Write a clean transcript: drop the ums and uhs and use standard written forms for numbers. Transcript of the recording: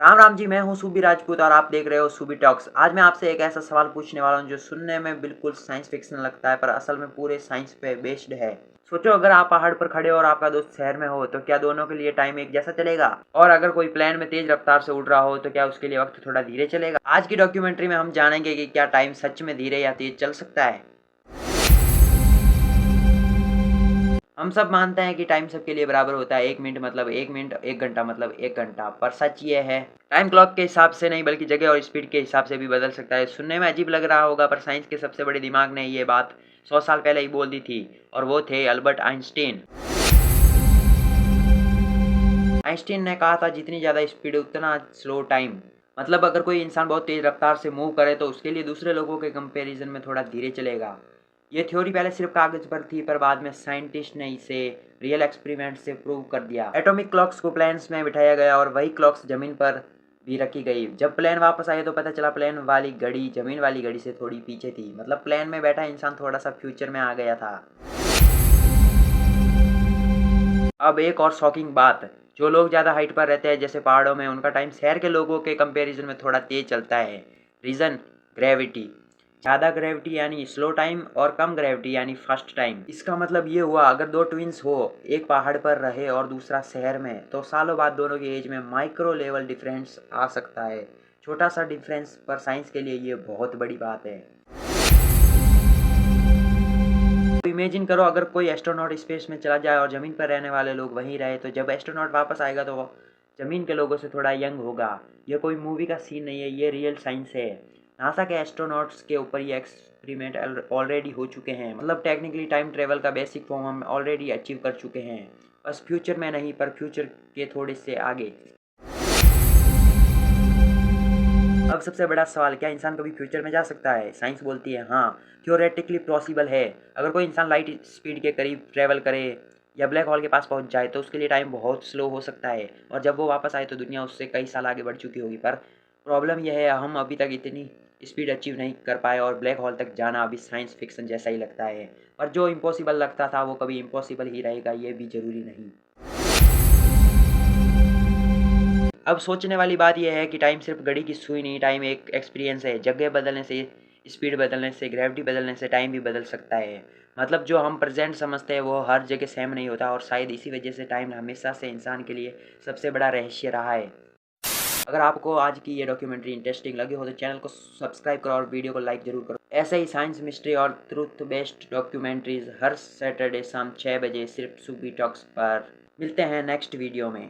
राम राम जी, मैं हूँ सूबी राजपूत और आप देख रहे हो सूबी टॉक्स। आज मैं आपसे एक ऐसा सवाल पूछने वाला हूँ जो सुनने में बिल्कुल साइंस फिक्शन लगता है पर असल में पूरे साइंस पे बेस्ड है। सोचो, अगर आप पहाड़ पर खड़े हो और आपका दोस्त शहर में हो तो क्या दोनों के लिए टाइम एक जैसा चलेगा? और अगर कोई प्लेन में तेज रफ्तार से उड़ रहा हो तो क्या उसके लिए वक्त थोड़ा धीरे चलेगा? आज की डॉक्यूमेंट्री में हम जानेंगे कि क्या टाइम सच में धीरे या तेज चल सकता है। हम सब मानते हैं कि टाइम सबके लिए बराबर होता है। 1 मिनट मतलब 1 मिनट, 1 घंटा मतलब 1 घंटा। पर सच ये है, टाइम क्लॉक के हिसाब से नहीं बल्कि जगह और स्पीड के हिसाब से भी बदल सकता है। सुनने में अजीब लग रहा होगा पर साइंस के सबसे बड़े दिमाग ने ये बात 100 साल पहले ही बोल दी थी और वो थे अल्बर्ट आइंस्टीन। आइंस्टीन ने कहा था जितनी ज़्यादा स्पीड उतना स्लो टाइम। मतलब अगर कोई इंसान बहुत तेज रफ्तार से मूव करे तो उसके लिए दूसरे लोगों के कंपैरिजन में थोड़ा धीरे चलेगा। ये थ्योरी पहले सिर्फ कागज पर थी पर बाद में साइंटिस्ट ने इसे रियल एक्सपेरिमेंट से प्रूव कर दिया। एटॉमिक क्लॉक्स को प्लेन्स में बिठाया गया और वही क्लॉक्स जमीन पर भी रखी गई। जब प्लेन वापस आए तो पता चला प्लेन वाली घड़ी जमीन वाली घड़ी से थोड़ी पीछे थी। मतलब प्लेन में बैठा इंसान थोड़ा सा फ्यूचर में आ गया था। अब एक और शॉकिंग बात, जो लोग ज़्यादा हाइट पर रहते हैं जैसे पहाड़ों में, उनका टाइम शहर के लोगों के कंपैरिजन में थोड़ा तेज चलता है। Reason gravity. ज़्यादा ग्रेविटी यानी स्लो टाइम और कम ग्रेविटी यानी फास्ट टाइम। इसका मतलब ये हुआ, अगर दो ट्विंस हो, एक पहाड़ पर रहे और दूसरा शहर में, तो सालों बाद दोनों की एज में माइक्रो लेवल डिफरेंस आ सकता है। छोटा सा डिफरेंस पर साइंस के लिए ये बहुत बड़ी बात है। इमेजिन करो, अगर कोई एस्ट्रोनॉट स्पेस में चला जाए और ज़मीन पर रहने वाले लोग वहीं रहे तो जब एस्ट्रोनॉट वापस आएगा तो वो ज़मीन के लोगों से थोड़ा यंग होगा। ये कोई मूवी का सीन नहीं है, ये रियल साइंस है। नासा के एस्ट्रोनॉट्स के ऊपर ये एक्सपेरिमेंट ऑलरेडी हो चुके हैं। मतलब टेक्निकली टाइम ट्रेवल का बेसिक फॉर्म हम ऑलरेडी अचीव कर चुके हैं। बस फ्यूचर में नहीं, पर फ्यूचर के थोड़े से आगे। अब सबसे बड़ा सवाल, क्या इंसान कभी फ्यूचर में जा सकता है? साइंस बोलती है हाँ, थ्योरेटिकली पॉसिबल है। अगर कोई इंसान लाइट स्पीड के करीब ट्रैवल करे या ब्लैक होल के पास पहुंच जाए तो उसके लिए टाइम बहुत स्लो हो सकता है और जब वो वापस आए तो दुनिया उससे कई साल आगे बढ़ चुकी होगी। पर प्रॉब्लम यह है, हम अभी तक इतनी स्पीड अचीव नहीं कर पाए और ब्लैक होल तक जाना अभी साइंस फिक्शन जैसा ही लगता है। पर जो इम्पॉसिबल लगता था वो कभी इम्पॉसिबल ही रहेगा, ये भी ज़रूरी नहीं। अब सोचने वाली बात यह है कि टाइम सिर्फ घड़ी की सुई नहीं, टाइम एक एक्सपीरियंस है। जगह बदलने से, स्पीड बदलने से, ग्रेविटी बदलने से टाइम भी बदल सकता है। मतलब जो हम प्रेजेंट समझते हैं वो हर जगह सेम नहीं होता और शायद इसी वजह से टाइम हमेशा से इंसान के लिए सबसे बड़ा रहस्य रहा है। अगर आपको आज की ये डॉक्यूमेंट्री इंटरेस्टिंग लगी हो तो चैनल को सब्सक्राइब करो और वीडियो को लाइक ज़रूर करो। ऐसे ही साइंस, मिस्ट्री और ट्रूथ बेस्ड डॉक्यूमेंट्रीज हर सैटरडे शाम 6 बजे सिर्फ सूबी टॉक्स पर। मिलते हैं नेक्स्ट वीडियो में।